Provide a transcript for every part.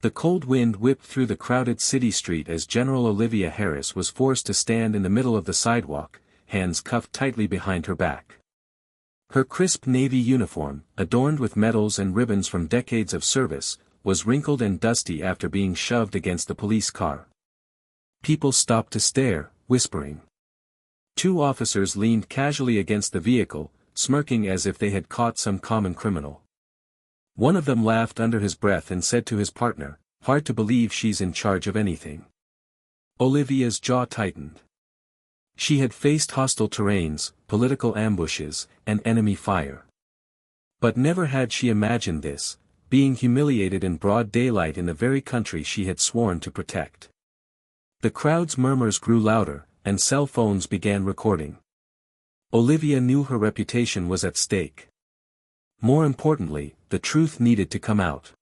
The cold wind whipped through the crowded city street as General Olivia Harris was forced to stand in the middle of the sidewalk, hands cuffed tightly behind her back. Her crisp navy uniform, adorned with medals and ribbons from decades of service, was wrinkled and dusty after being shoved against the police car. People stopped to stare, whispering. Two officers leaned casually against the vehicle, smirking as if they had caught some common criminal. One of them laughed under his breath and said to his partner, "Hard to believe she's in charge of anything." Olivia's jaw tightened. She had faced hostile terrains, political ambushes, and enemy fire. But never had she imagined this, being humiliated in broad daylight in the very country she had sworn to protect. The crowd's murmurs grew louder, and cell phones began recording. Olivia knew her reputation was at stake. More importantly, the truth needed to come out.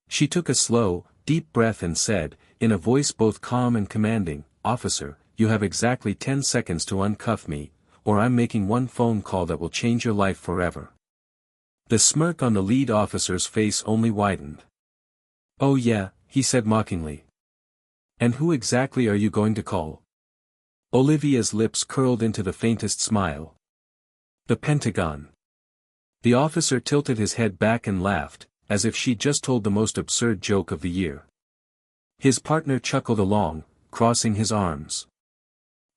She took a slow, deep breath and said, in a voice both calm and commanding, "Officer, you have exactly 10 seconds to uncuff me, or I'm making one phone call that will change your life forever." The smirk on the lead officer's face only widened. "Oh yeah," he said mockingly. "And who exactly are you going to call?" Olivia's lips curled into the faintest smile. "The Pentagon." The officer tilted his head back and laughed, as if she'd just told the most absurd joke of the year. His partner chuckled along, crossing his arms.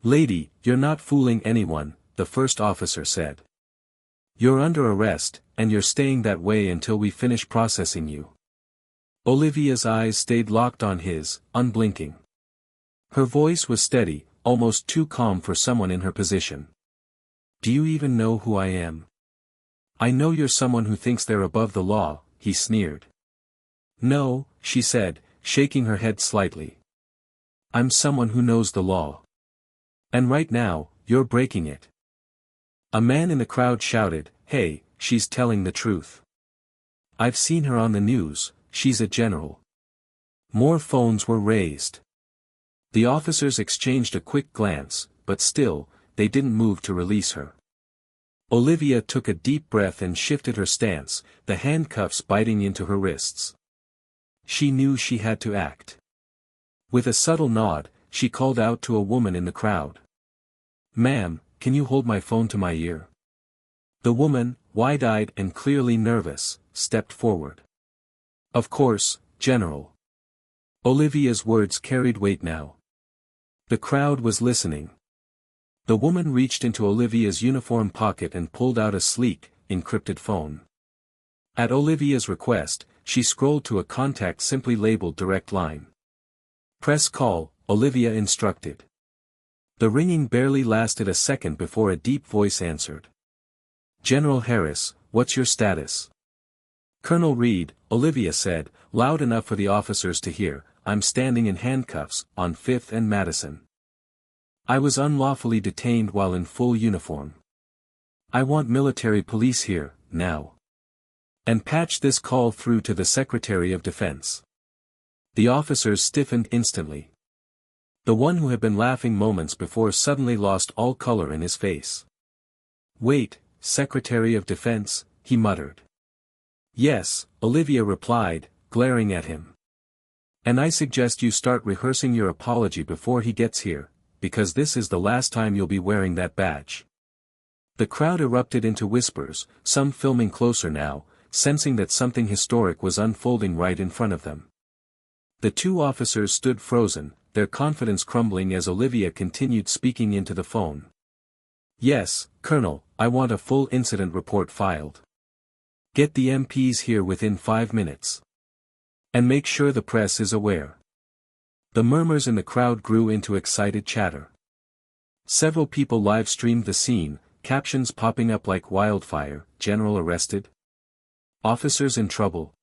"Lady, you're not fooling anyone," the first officer said. "You're under arrest, and you're staying that way until we finish processing you." Olivia's eyes stayed locked on his, unblinking. Her voice was steady, almost too calm for someone in her position. "Do you even know who I am?" "I know you're someone who thinks they're above the law," he sneered. "No," she said, shaking her head slightly. "I'm someone who knows the law. And right now, you're breaking it." A man in the crowd shouted, "Hey, she's telling the truth. I've seen her on the news, she's a general." More phones were raised. The officers exchanged a quick glance, but still, they didn't move to release her. Olivia took a deep breath and shifted her stance, the handcuffs biting into her wrists. She knew she had to act. With a subtle nod, she called out to a woman in the crowd. "Ma'am, can you hold my phone to my ear?" The woman, wide-eyed and clearly nervous, stepped forward. "Of course, General." Olivia's words carried weight now. The crowd was listening. The woman reached into Olivia's uniform pocket and pulled out a sleek, encrypted phone. At Olivia's request, she scrolled to a contact simply labeled direct line. "Press call," Olivia instructed. The ringing barely lasted a second before a deep voice answered. "General Harris, what's your status?" "Colonel Reed," Olivia said, loud enough for the officers to hear, "I'm standing in handcuffs, on 5th and Madison. I was unlawfully detained while in full uniform. I want military police here, now. And patch this call through to the Secretary of Defense." The officers stiffened instantly. The one who had been laughing moments before suddenly lost all color in his face. "Wait, Secretary of Defense," he muttered. "Yes," Olivia replied, glaring at him. "And I suggest you start rehearsing your apology before he gets here, because this is the last time you'll be wearing that badge." The crowd erupted into whispers, some filming closer now, sensing that something historic was unfolding right in front of them. The two officers stood frozen, their confidence crumbling as Olivia continued speaking into the phone. "Yes, Colonel, I want a full incident report filed. Get the MPs here within 5 minutes. And make sure the press is aware." The murmurs in the crowd grew into excited chatter. Several people live-streamed the scene, captions popping up like wildfire, "General arrested? Officers in trouble."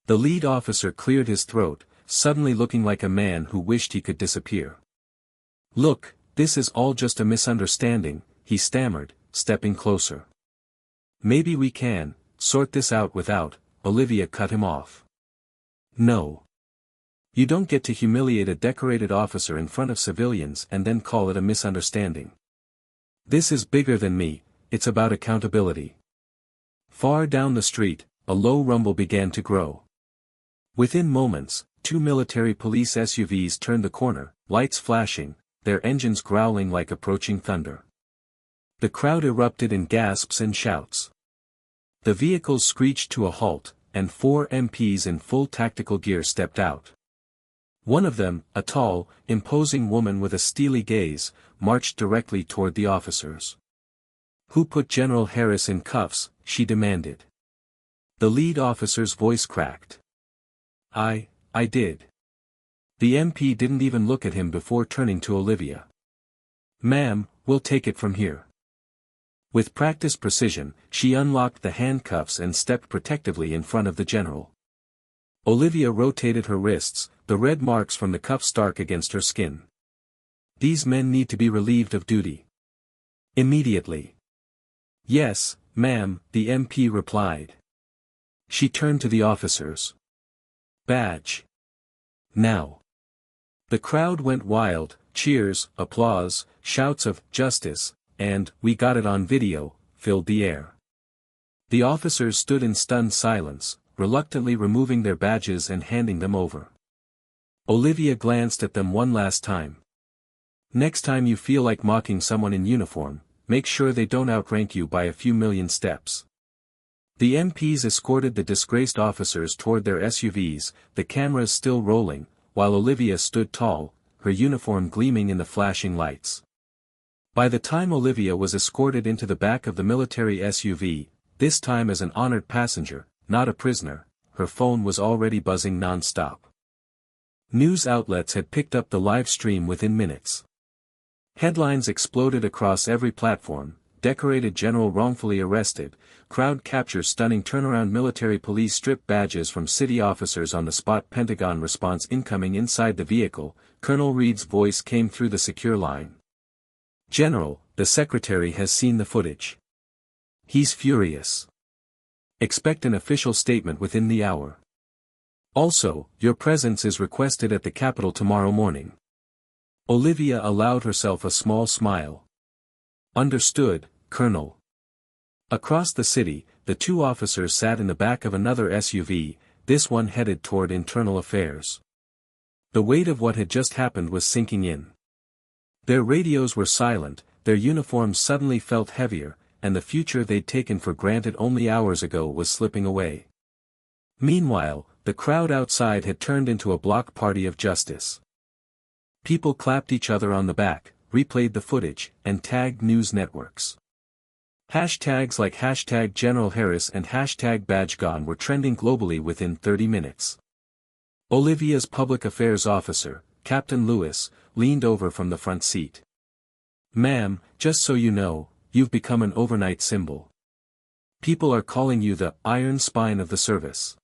The lead officer cleared his throat, suddenly looking like a man who wished he could disappear. "Look, this is all just a misunderstanding," he stammered, stepping closer. "Maybe we can sort this out without," Olivia cut him off. "No. You don't get to humiliate a decorated officer in front of civilians and then call it a misunderstanding. This is bigger than me, it's about accountability." Far down the street, a low rumble began to grow. Within moments, two military police SUVs turned the corner, lights flashing, their engines growling like approaching thunder. The crowd erupted in gasps and shouts. The vehicles screeched to a halt, and 4 MPs in full tactical gear stepped out. One of them, a tall, imposing woman with a steely gaze, marched directly toward the officers. "Who put General Harris in cuffs?" she demanded. The lead officer's voice cracked. I did." The MP didn't even look at him before turning to Olivia. "Ma'am, we'll take it from here." With practiced precision, she unlocked the handcuffs and stepped protectively in front of the general. Olivia rotated her wrists, the red marks from the cuffs stark against her skin. "These men need to be relieved of duty. Immediately." "Yes, ma'am," the MP replied. She turned to the officers. "Badge. Now." The crowd went wild, cheers, applause, shouts of "justice," and "we got it on video," filled the air. The officers stood in stunned silence, reluctantly removing their badges and handing them over. Olivia glanced at them one last time. "Next time you feel like mocking someone in uniform, make sure they don't outrank you by a few million steps." The MPs escorted the disgraced officers toward their SUVs, the cameras still rolling, while Olivia stood tall, her uniform gleaming in the flashing lights. By the time Olivia was escorted into the back of the military SUV, this time as an honored passenger, not a prisoner, her phone was already buzzing non-stop. News outlets had picked up the live stream within minutes. Headlines exploded across every platform: decorated general wrongfully arrested, crowd captures stunning turnaround, military police strip badges from city officers on the spot, Pentagon response incoming. Inside the vehicle, Colonel Reed's voice came through the secure line. "General, the secretary has seen the footage. He's furious. Expect an official statement within the hour. Also, your presence is requested at the Capitol tomorrow morning." Olivia allowed herself a small smile. "Understood, Colonel." Across the city, the two officers sat in the back of another SUV, this one headed toward internal affairs. The weight of what had just happened was sinking in. Their radios were silent, their uniforms suddenly felt heavier, and the future they'd taken for granted only hours ago was slipping away. Meanwhile, the crowd outside had turned into a block party of justice. People clapped each other on the back, replayed the footage, and tagged news networks. Hashtags like #General Harris and #BadgeGone were trending globally within 30 minutes. Olivia's public affairs officer, Captain Lewis, leaned over from the front seat. "Ma'am, just so you know, you've become an overnight symbol. People are calling you the Iron Spine of the service."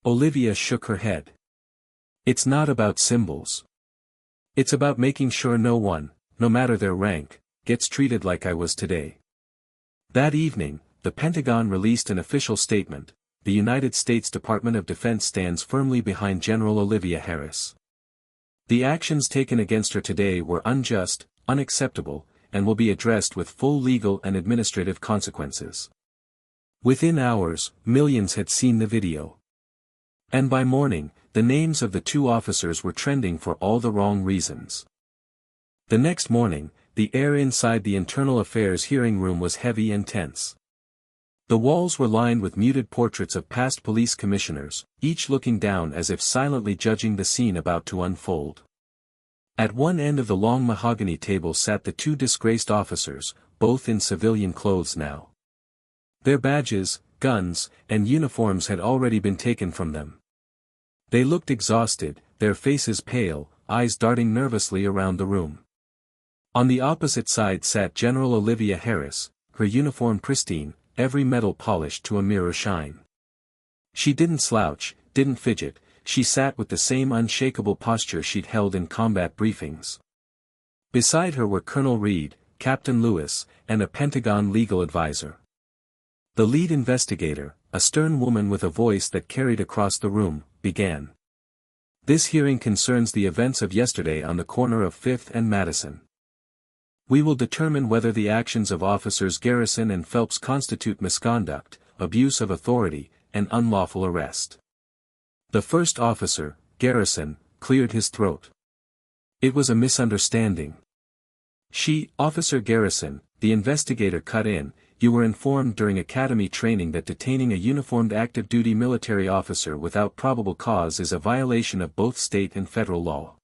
Olivia shook her head. "It's not about symbols. It's about making sure no one, no matter their rank, gets treated like I was today." That evening, the Pentagon released an official statement: the United States Department of Defense stands firmly behind General Olivia Harris. The actions taken against her today were unjust, unacceptable, and will be addressed with full legal and administrative consequences. Within hours, millions had seen the video. And by morning, the names of the two officers were trending for all the wrong reasons. The next morning, the air inside the Internal Affairs hearing room was heavy and tense. The walls were lined with muted portraits of past police commissioners, each looking down as if silently judging the scene about to unfold. At one end of the long mahogany table sat the two disgraced officers, both in civilian clothes now. Their badges, guns, and uniforms had already been taken from them. They looked exhausted, their faces pale, eyes darting nervously around the room. On the opposite side sat General Olivia Harris, her uniform pristine, every metal polished to a mirror shine. She didn't slouch, didn't fidget, she sat with the same unshakable posture she'd held in combat briefings. Beside her were Colonel Reed, Captain Lewis, and a Pentagon legal advisor. The lead investigator, a stern woman with a voice that carried across the room, began. "This hearing concerns the events of yesterday on the corner of 5th and Madison. We will determine whether the actions of officers Garrison and Phelps constitute misconduct, abuse of authority, and unlawful arrest. The first officer, Garrison, cleared his throat. It was a misunderstanding. Officer Garrison, the investigator cut in, you were informed during academy training that detaining a uniformed active-duty military officer without probable cause is a violation of both state and federal law.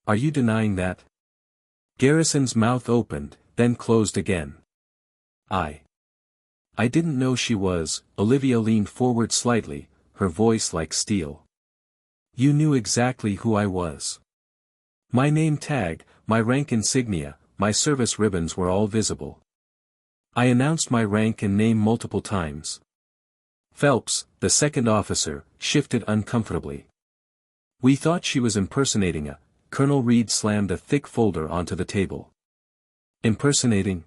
Are you denying that? Garrison's mouth opened, then closed again. I didn't know she was. Olivia leaned forward slightly, her voice like steel. You knew exactly who I was. My name tag, my rank insignia, my service ribbons were all visible. I announced my rank and name multiple times. Phelps, the second officer, shifted uncomfortably. We thought she was impersonating a. Colonel Reed slammed a thick folder onto the table. Impersonating?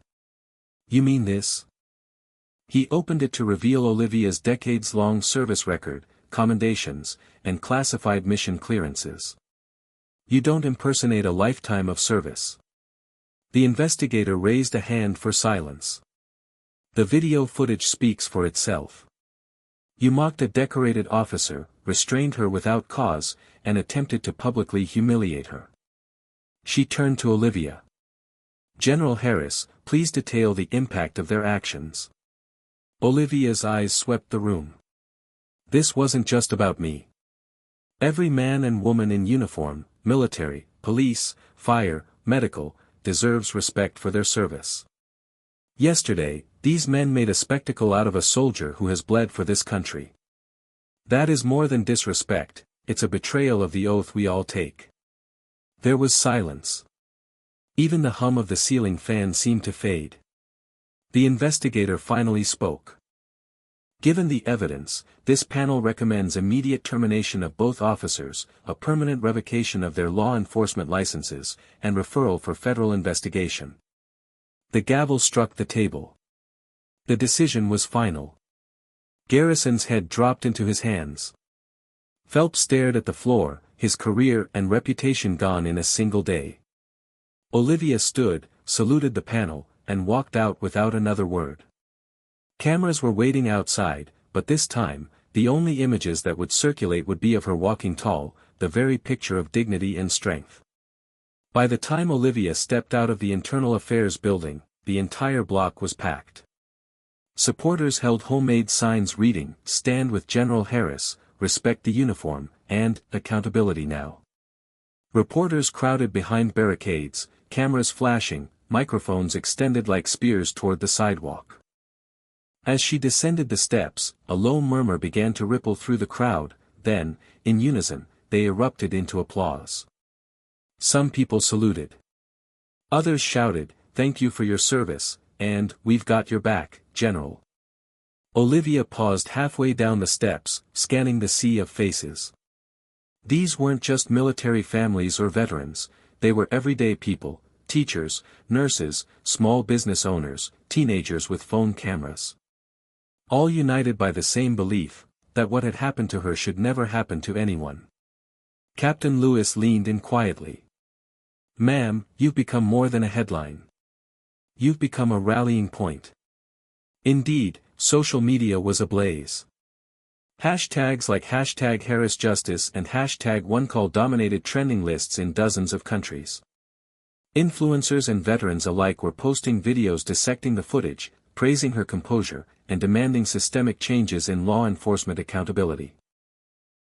You mean this? He opened it to reveal Olivia's decades-long service record, commendations, and classified mission clearances. You don't impersonate a lifetime of service. The investigator raised a hand for silence. The video footage speaks for itself. You mocked a decorated officer, restrained her without cause, and attempted to publicly humiliate her. She turned to Olivia. General Harris, please detail the impact of their actions. Olivia's eyes swept the room. This wasn't just about me. Every man and woman in uniform, military, police, fire, medical, deserves respect for their service. Yesterday, these men made a spectacle out of a soldier who has bled for this country. That is more than disrespect, it's a betrayal of the oath we all take. There was silence. Even the hum of the ceiling fan seemed to fade. The investigator finally spoke. Given the evidence, this panel recommends immediate termination of both officers, a permanent revocation of their law enforcement licenses, and referral for federal investigation. The gavel struck the table. The decision was final. Garrison's head dropped into his hands. Phelps stared at the floor, his career and reputation gone in a single day. Olivia stood, saluted the panel, and walked out without another word. Cameras were waiting outside, but this time, the only images that would circulate would be of her walking tall, the very picture of dignity and strength. By the time Olivia stepped out of the Internal Affairs building, the entire block was packed. Supporters held homemade signs reading, "Stand with General Harris, respect the uniform," and "Accountability now." Reporters crowded behind barricades, cameras flashing, microphones extended like spears toward the sidewalk. As she descended the steps, a low murmur began to ripple through the crowd, then, in unison, they erupted into applause. Some people saluted. Others shouted, "Thank you for your service," and "We've got your back, General." Olivia paused halfway down the steps, scanning the sea of faces. These weren't just military families or veterans, they were everyday people, teachers, nurses, small business owners, teenagers with phone cameras. All united by the same belief, that what had happened to her should never happen to anyone. Captain Lewis leaned in quietly. "Ma'am, you've become more than a headline. You've become a rallying point." Indeed, social media was ablaze. Hashtags like #HarrisJustice and #OneCall dominated trending lists in dozens of countries. Influencers and veterans alike were posting videos dissecting the footage, praising her composure, and demanding systemic changes in law enforcement accountability.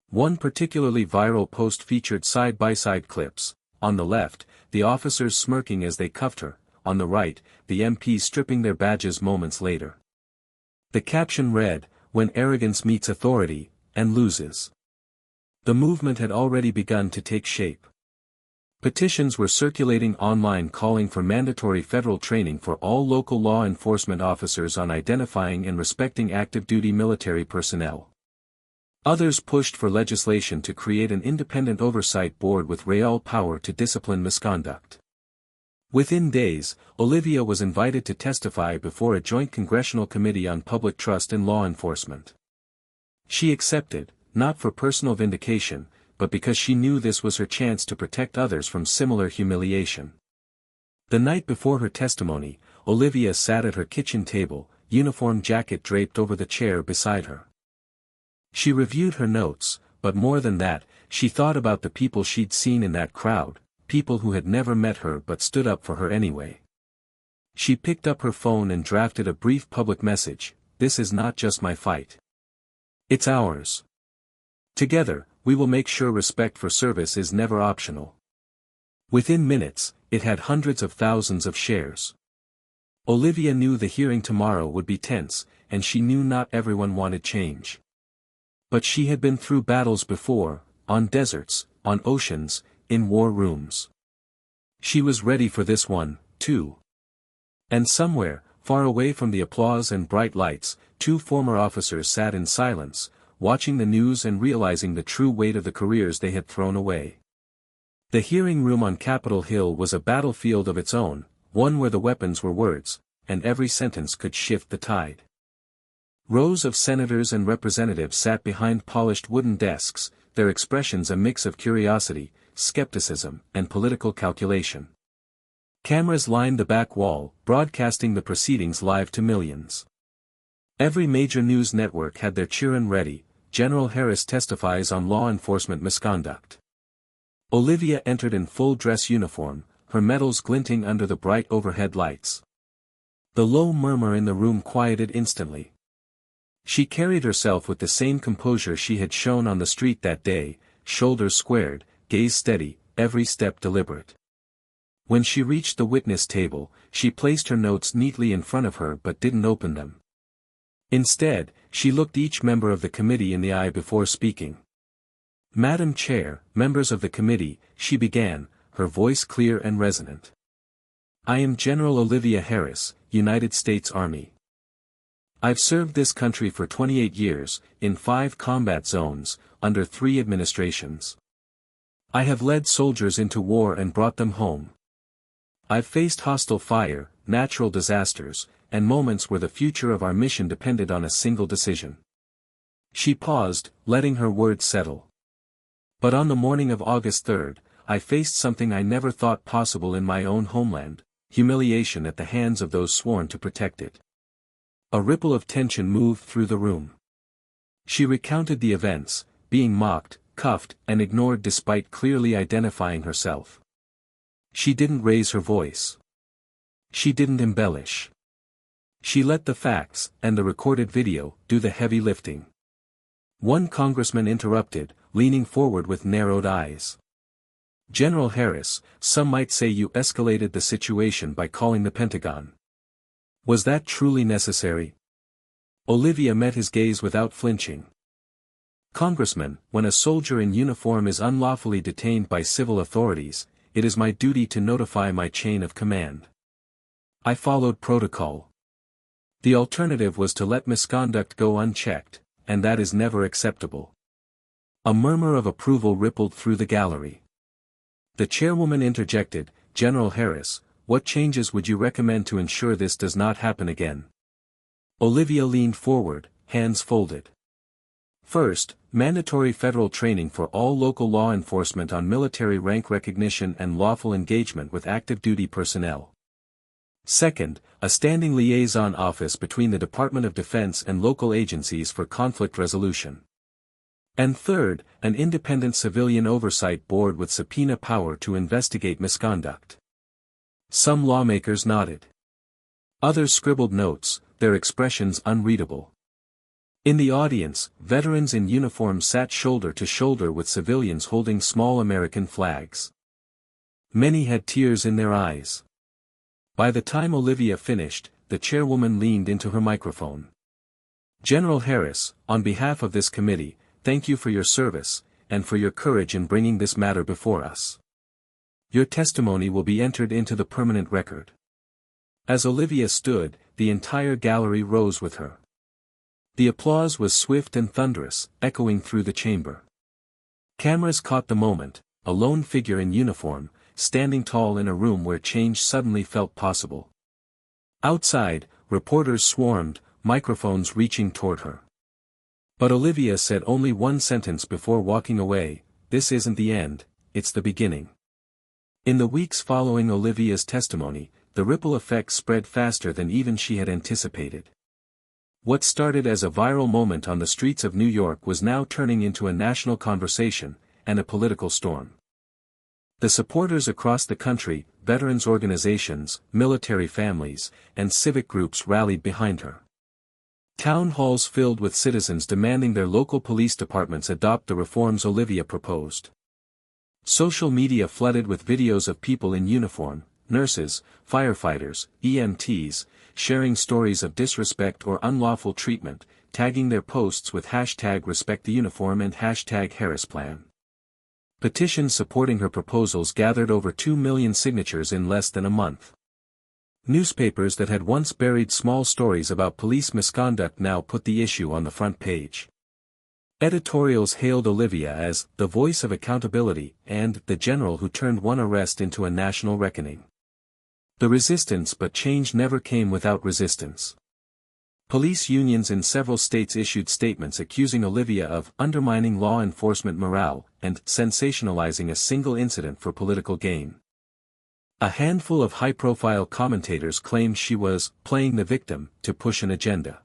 One particularly viral post featured side-by-side clips: on the left, the officers smirking as they cuffed her, on the right, the MPs stripping their badges moments later. The caption read, "When arrogance meets authority, and loses." The movement had already begun to take shape. Petitions were circulating online calling for mandatory federal training for all local law enforcement officers on identifying and respecting active-duty military personnel. Others pushed for legislation to create an independent oversight board with real power to discipline misconduct. Within days, Olivia was invited to testify before a joint congressional committee on public trust in law enforcement. She accepted, not for personal vindication, but because she knew this was her chance to protect others from similar humiliation. The night before her testimony, Olivia sat at her kitchen table, uniform jacket draped over the chair beside her. She reviewed her notes, but more than that, she thought about the people she'd seen in that crowd, people who had never met her but stood up for her anyway. She picked up her phone and drafted a brief public message: "This is not just my fight. It's ours. Together, we will make sure respect for service is never optional." Within minutes, it had hundreds of thousands of shares. Olivia knew the hearing tomorrow would be tense, and she knew not everyone wanted change. But she had been through battles before, on deserts, on oceans, in war rooms. She was ready for this one, too. And somewhere, far away from the applause and bright lights, two former officers sat in silence, watching the news and realizing the true weight of the careers they had thrown away. The hearing room on Capitol Hill was a battlefield of its own, one where the weapons were words, and every sentence could shift the tide. Rows of senators and representatives sat behind polished wooden desks, their expressions a mix of curiosity, skepticism, and political calculation. Cameras lined the back wall, broadcasting the proceedings live to millions. Every major news network had their cheer-in ready: "General Harris testifies on law enforcement misconduct." Olivia entered in full dress uniform, her medals glinting under the bright overhead lights. The low murmur in the room quieted instantly. She carried herself with the same composure she had shown on the street that day, shoulders squared, gaze steady, every step deliberate. When she reached the witness table, she placed her notes neatly in front of her but didn't open them. Instead, she looked each member of the committee in the eye before speaking. "Madam Chair, members of the committee," she began, her voice clear and resonant. "I am General Olivia Harris, United States Army. I've served this country for 28 years, in 5 combat zones, under 3 administrations. I have led soldiers into war and brought them home. I've faced hostile fire, natural disasters, and moments where the future of our mission depended on a single decision." She paused, letting her words settle. "But on the morning of August 3rd, I faced something I never thought possible in my own homeland: humiliation at the hands of those sworn to protect it." A ripple of tension moved through the room. She recounted the events: being mocked, cuffed, and ignored despite clearly identifying herself. She didn't raise her voice. She didn't embellish. She let the facts, and the recorded video, do the heavy lifting. One congressman interrupted, leaning forward with narrowed eyes. "General Harris, some might say you escalated the situation by calling the Pentagon. Was that truly necessary?" Olivia met his gaze without flinching. "Congressman, when a soldier in uniform is unlawfully detained by civil authorities, it is my duty to notify my chain of command. I followed protocol. The alternative was to let misconduct go unchecked, and that is never acceptable." A murmur of approval rippled through the gallery. The chairwoman interjected: "General Harris, what changes would you recommend to ensure this does not happen again?" Olivia leaned forward, hands folded. "First, mandatory federal training for all local law enforcement on military rank recognition and lawful engagement with active duty personnel. Second, a standing liaison office between the Department of Defense and local agencies for conflict resolution. And third, an independent civilian oversight board with subpoena power to investigate misconduct." Some lawmakers nodded. Others scribbled notes, their expressions unreadable. In the audience, veterans in uniform sat shoulder to shoulder with civilians holding small American flags. Many had tears in their eyes. By the time Olivia finished, the chairwoman leaned into her microphone. "General Harris, on behalf of this committee, thank you for your service, and for your courage in bringing this matter before us. Your testimony will be entered into the permanent record." As Olivia stood, the entire gallery rose with her. The applause was swift and thunderous, echoing through the chamber. Cameras caught the moment: a lone figure in uniform, standing tall in a room where change suddenly felt possible. Outside, reporters swarmed, microphones reaching toward her. But Olivia said only one sentence before walking away: "This isn't the end, it's the beginning." In the weeks following Olivia's testimony, the ripple effect spread faster than even she had anticipated. What started as a viral moment on the streets of New York was now turning into a national conversation, and a political storm. The supporters across the country, veterans organizations, military families, and civic groups rallied behind her. Town halls filled with citizens demanding their local police departments adopt the reforms Olivia proposed. Social media flooded with videos of people in uniform, nurses, firefighters, EMTs, sharing stories of disrespect or unlawful treatment, tagging their posts with #RespectTheUniform and #HarrisPlan. Petitions supporting her proposals gathered over 2 million signatures in less than a month. Newspapers that had once buried small stories about police misconduct now put the issue on the front page. Editorials hailed Olivia as the voice of accountability and the general who turned one arrest into a national reckoning. The resistance but change never came without resistance. Police unions in several states issued statements accusing Olivia of undermining law enforcement morale and sensationalizing a single incident for political gain. A handful of high-profile commentators claimed she was playing the victim to push an agenda.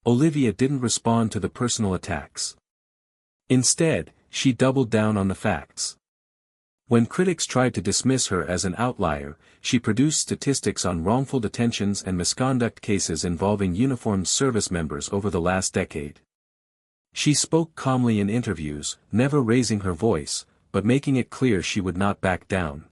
Olivia didn't respond to the personal attacks. Instead, she doubled down on the facts. When critics tried to dismiss her as an outlier, she produced statistics on wrongful detentions and misconduct cases involving uniformed service members over the last decade. She spoke calmly in interviews, never raising her voice, but making it clear she would not back down.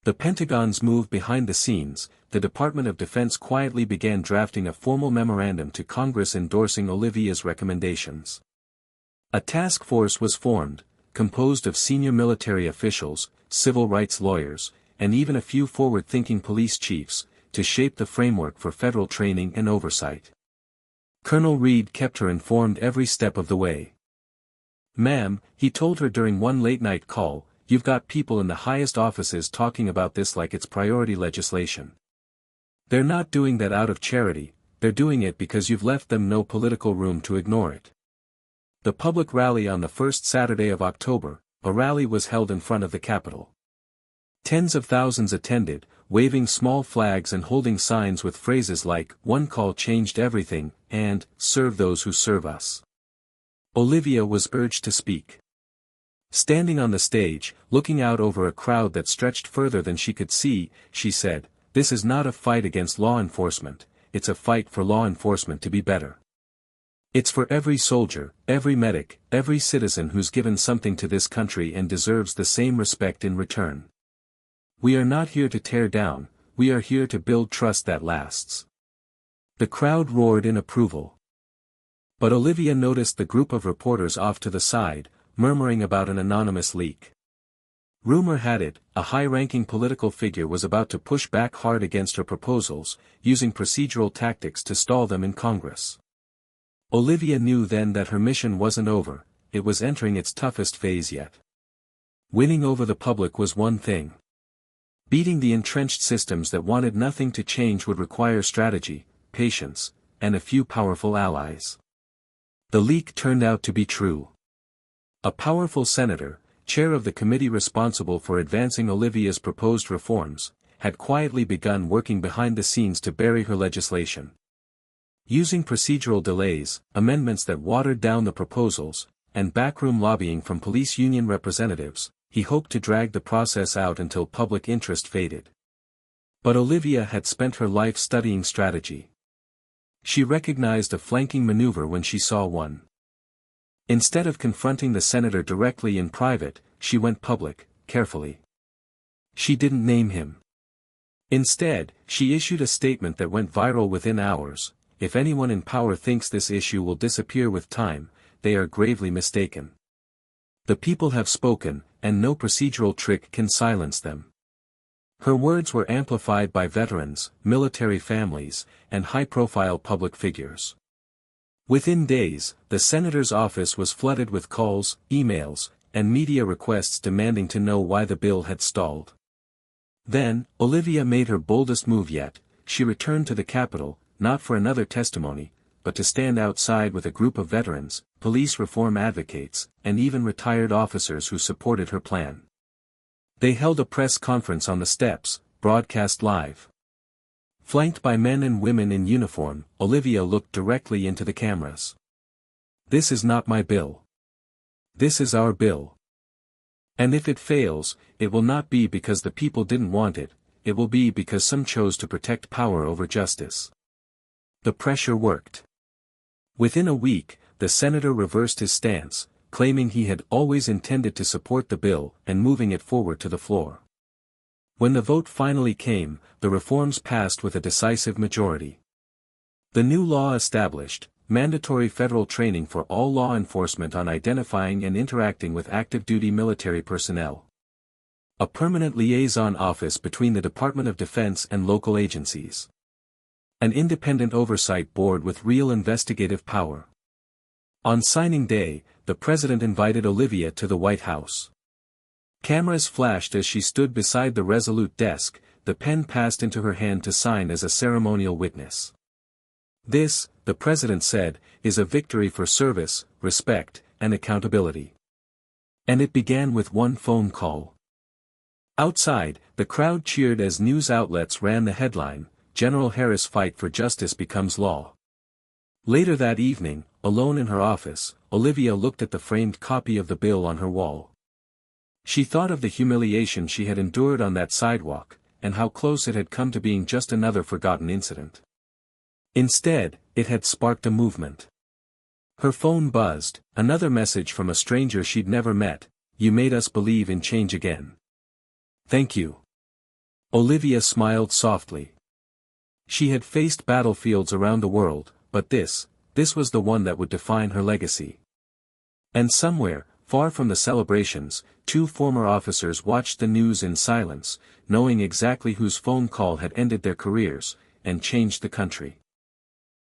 The Pentagon's move behind the scenes, the Department of Defense quietly began drafting a formal memorandum to Congress endorsing Olivia's recommendations. A task force was formed, composed of senior military officials, civil rights lawyers, and even a few forward-thinking police chiefs, to shape the framework for federal training and oversight. Colonel Reed kept her informed every step of the way. "Ma'am," he told her during one late-night call, "you've got people in the highest offices talking about this like it's priority legislation. They're not doing that out of charity, they're doing it because you've left them no political room to ignore it." The public rally on the first Saturday of October, a rally was held in front of the Capitol. Tens of thousands attended, waving small flags and holding signs with phrases like, "One call changed everything," and, "Serve those who serve us." Olivia was urged to speak. Standing on the stage, looking out over a crowd that stretched further than she could see, she said, "This is not a fight against law enforcement, it's a fight for law enforcement to be better. It's for every soldier, every medic, every citizen who's given something to this country and deserves the same respect in return. We are not here to tear down, we are here to build trust that lasts." The crowd roared in approval. But Olivia noticed the group of reporters off to the side, murmuring about an anonymous leak. Rumor had it, a high-ranking political figure was about to push back hard against her proposals, using procedural tactics to stall them in Congress. Olivia knew then that her mission wasn't over, it was entering its toughest phase yet. Winning over the public was one thing. Beating the entrenched systems that wanted nothing to change would require strategy, patience, and a few powerful allies. The leak turned out to be true. A powerful senator, chair of the committee responsible for advancing Olivia's proposed reforms, had quietly begun working behind the scenes to bury her legislation. Using procedural delays, amendments that watered down the proposals, and backroom lobbying from police union representatives, he hoped to drag the process out until public interest faded. But Olivia had spent her life studying strategy. She recognized a flanking maneuver when she saw one. Instead of confronting the senator directly in private, she went public, carefully. She didn't name him. Instead, she issued a statement that went viral within hours: "If anyone in power thinks this issue will disappear with time, they are gravely mistaken. The people have spoken, and no procedural trick can silence them." Her words were amplified by veterans, military families, and high-profile public figures. Within days, the senator's office was flooded with calls, emails, and media requests demanding to know why the bill had stalled. Then, Olivia made her boldest move yet. She returned to the Capitol, not for another testimony, but to stand outside with a group of veterans, police reform advocates, and even retired officers who supported her plan. They held a press conference on the steps, broadcast live. Flanked by men and women in uniform, Olivia looked directly into the cameras. "This is not my bill. This is our bill. And if it fails, it will not be because the people didn't want it, it will be because some chose to protect power over justice." The pressure worked. Within a week, the senator reversed his stance, claiming he had always intended to support the bill and moving it forward to the floor. When the vote finally came, the reforms passed with a decisive majority. The new law established mandatory federal training for all law enforcement on identifying and interacting with active duty military personnel. A permanent liaison office between the Department of Defense and local agencies. An independent oversight board with real investigative power. On signing day, the president invited Olivia to the White House. Cameras flashed as she stood beside the resolute desk, the pen passed into her hand to sign as a ceremonial witness. "This," the president said, "is a victory for service, respect, and accountability." And it began with one phone call. Outside, the crowd cheered as news outlets ran the headline, "General Harris' fight for justice becomes law." Later that evening, alone in her office, Olivia looked at the framed copy of the bill on her wall. She thought of the humiliation she had endured on that sidewalk, and how close it had come to being just another forgotten incident. Instead, it had sparked a movement. Her phone buzzed, another message from a stranger she'd never met: "You made us believe in change again." "Thank you." Olivia smiled softly. She had faced battlefields around the world, but this was the one that would define her legacy. And somewhere, far from the celebrations, two former officers watched the news in silence, knowing exactly whose phone call had ended their careers, and changed the country.